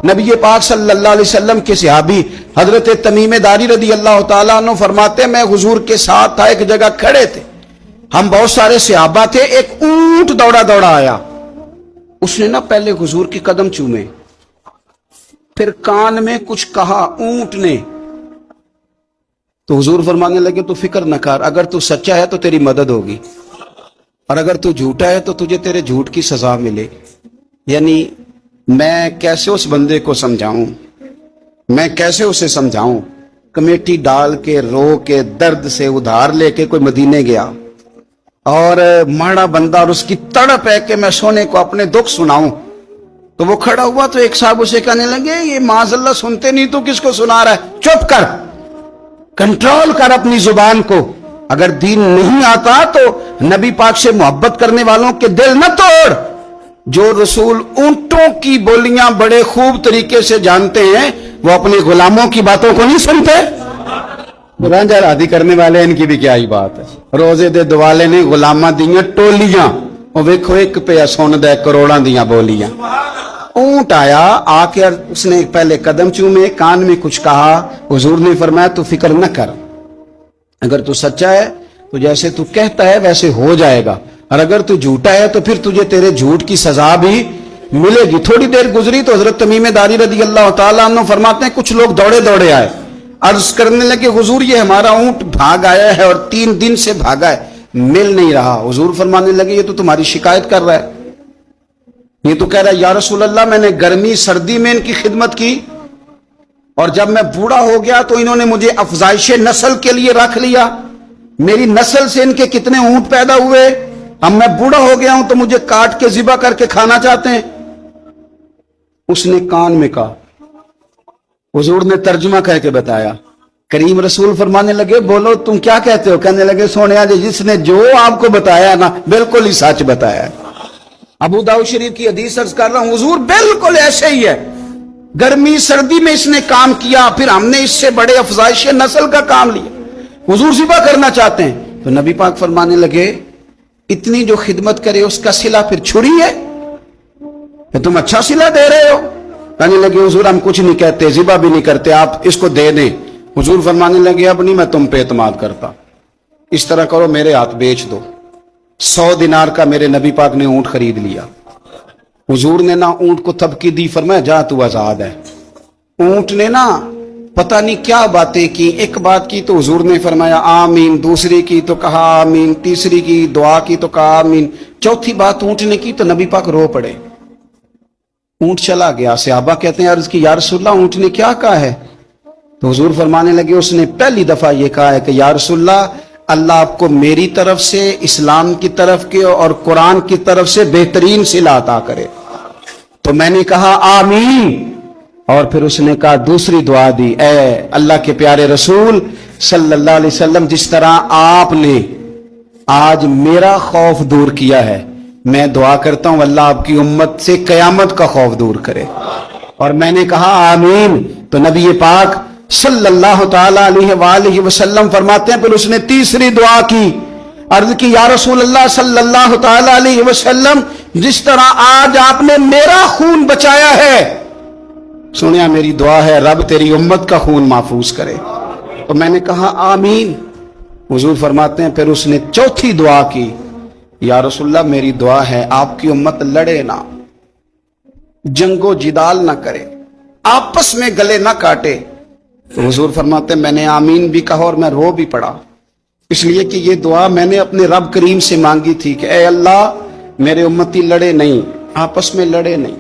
نبی پاک صلی اللہ علیہ وسلم کے صحابی حضرت تمیم داری رضی اللہ تعالیٰ عنہ فرماتے ہیں میں حضور کے ساتھ تھا، ایک جگہ کھڑے تھے، ہم بہت سارے صحابہ تھے، ایک اونٹ دوڑا دوڑا آیا، اس نے نا پہلے حضور کی قدم چومے، پھر کان میں کچھ کہا اونٹ نے، تو حضور فرمانے لگے تو فکر نہ کر، اگر تو سچا ہے تو تیری مدد ہوگی، اور اگر تو جھوٹا ہے تو تجھے تیرے جھوٹ کی سزا ملے۔ یعنی میں کیسے اس بندے کو سمجھاؤں، میں کیسے اسے سمجھاؤں، کمیٹی ڈال کے رو کے درد سے ادھار لے کے کوئی مدینے گیا، اور ماڑا بندہ اور اس کی تڑپ ہے کہ میں سونے کو اپنے دکھ سناؤں، تو وہ کھڑا ہوا تو ایک صاحب اسے کہنے لگے یہ معاذ اللہ سنتے نہیں تو کس کو سنا رہا ہے، چپ کر، کنٹرول کر اپنی زبان کو، اگر دین نہیں آتا تو نبی پاک سے محبت کرنے والوں کے دل نہ توڑ۔ جو رسول اونٹوں کی بولیاں بڑے خوب طریقے سے جانتے ہیں وہ اپنے غلاموں کی باتوں کو نہیں سنتے۔ رانجھا رادی کرنے والے ان کی بھی کیا ہی بات ہے، روزے دے دوالے نے غلاماں دیاں ٹولیاں، وہ ویکھو ایک پہ سن دے کروڑاں دیاں بولیاں۔ اونٹ آیا، آ کے اس نے پہلے قدم چومے، کان میں کچھ کہا، حضور نے فرمایا تو فکر نہ کر، اگر تو سچا ہے تو جیسے تو کہتا ہے ویسے ہو جائے گا، اور اگر تو جھوٹا ہے تو پھر تجھے تیرے جھوٹ کی سزا بھی ملے گی۔ تھوڑی دیر گزری تو حضرت تمیم داری رضی اللہ تعالیٰ عنہ فرماتے ہیں کچھ لوگ دوڑے دوڑے آئے، عرض کرنے لگے حضور یہ ہمارا اونٹ بھاگ آیا ہے اور 3 دن سے بھاگا ہے، مل نہیں رہا۔ حضور فرمانے لگے یہ تو تمہاری شکایت کر رہا ہے، یہ تو کہہ رہا ہے یا رسول اللہ میں نے گرمی سردی میں ان کی خدمت کی، اور جب میں بوڑھا ہو گیا تو انہوں نے مجھے افزائش نسل کے لیے رکھ لیا، میری نسل سے ان کے کتنے اونٹ پیدا ہوئے، اب میں بوڑھا ہو گیا ہوں تو مجھے کاٹ کے ذبح کر کے کھانا چاہتے ہیں۔ اس نے کان میں کہا، حضور نے ترجمہ کہہ کے بتایا، کریم رسول فرمانے لگے بولو تم کیا کہتے ہو؟ کہنے لگے سونیا جی جس نے جو آپ کو بتایا نا بالکل ہی سچ بتایا۔ ابو داؤد شریف کی حدیث عرض کر رہا ہوں، حضور بالکل ایسے ہی ہے، گرمی سردی میں اس نے کام کیا، پھر ہم نے اس سے بڑے افزائش نسل کا کام لیا، حضور ذبح کرنا چاہتے ہیں۔ تو نبی پاک فرمانے لگے اتنی جو خدمت کرے اس کا صلہ پھر چھری ہے، کہ تم اچھا صلہ دے رہے ہو؟ کہنے لگے حضور ہم کچھ نہیں کہتے، ذبح بھی نہیں کرتے، آپ اس کو دے دیں۔ حضور فرمانے لگے اب نہیں میں تم پہ اعتماد کرتا، اس طرح کرو میرے ہاتھ بیچ دو۔ 100 دینار کا میرے نبی پاک نے اونٹ خرید لیا۔ حضور نے نا اونٹ کو تھپکی دی، فرمایا جا تو آزاد ہے۔ اونٹ نے نا پتہ نہیں کیا باتیں کی، ایک بات کی تو حضور نے فرمایا آمین، دوسری کی تو کہا آمین، تیسری کی دعا کی تو کہا آمین، چوتھی بات اونٹ نے کی تو نبی پاک رو پڑے۔ اونٹ چلا گیا، صحابہ کہتے ہیں عرض کی یا رسول اللہ اونٹ نے کیا کہا ہے؟ تو حضور فرمانے لگے اس نے پہلی دفعہ یہ کہا ہے کہ یا رسول اللہ اللہ آپ کو میری طرف سے، اسلام کی طرف کے اور قرآن کی طرف سے بہترین صلہ عطا کرے۔ تو میں نے کہا آمین، اور پھر اس نے کہا دوسری دعا دی، اے اللہ کے پیارے رسول صلی اللہ علیہ وسلم جس طرح آپ نے آج میرا خوف دور کیا ہے، میں دعا کرتا ہوں اللہ آپ کی امت سے قیامت کا خوف دور کرے۔ اور میں نے کہا آمین، تو نبی پاک صلی اللہ تعالی علیہ وآلہ وسلم فرماتے ہیں پھر اس نے تیسری دعا کی، عرض کی یا رسول اللہ صلی اللہ تعالی علیہ وسلم جس طرح آج آپ نے میرا خون بچایا ہے، سنیا میری دعا ہے رب تیری امت کا خون محفوظ کرے۔ تو میں نے کہا آمین۔ حضور فرماتے ہیں پھر اس نے چوتھی دعا کی، یا رسول اللہ میری دعا ہے آپ کی امت لڑے نہ، جنگ و جدال نہ کرے، آپس میں گلے نہ کاٹے۔ تو حضور فرماتے ہیں میں نے آمین بھی کہا اور میں رو بھی پڑا، اس لیے کہ یہ دعا میں نے اپنے رب کریم سے مانگی تھی کہ اے اللہ میرے امتی لڑے نہیں، آپس میں لڑے نہیں۔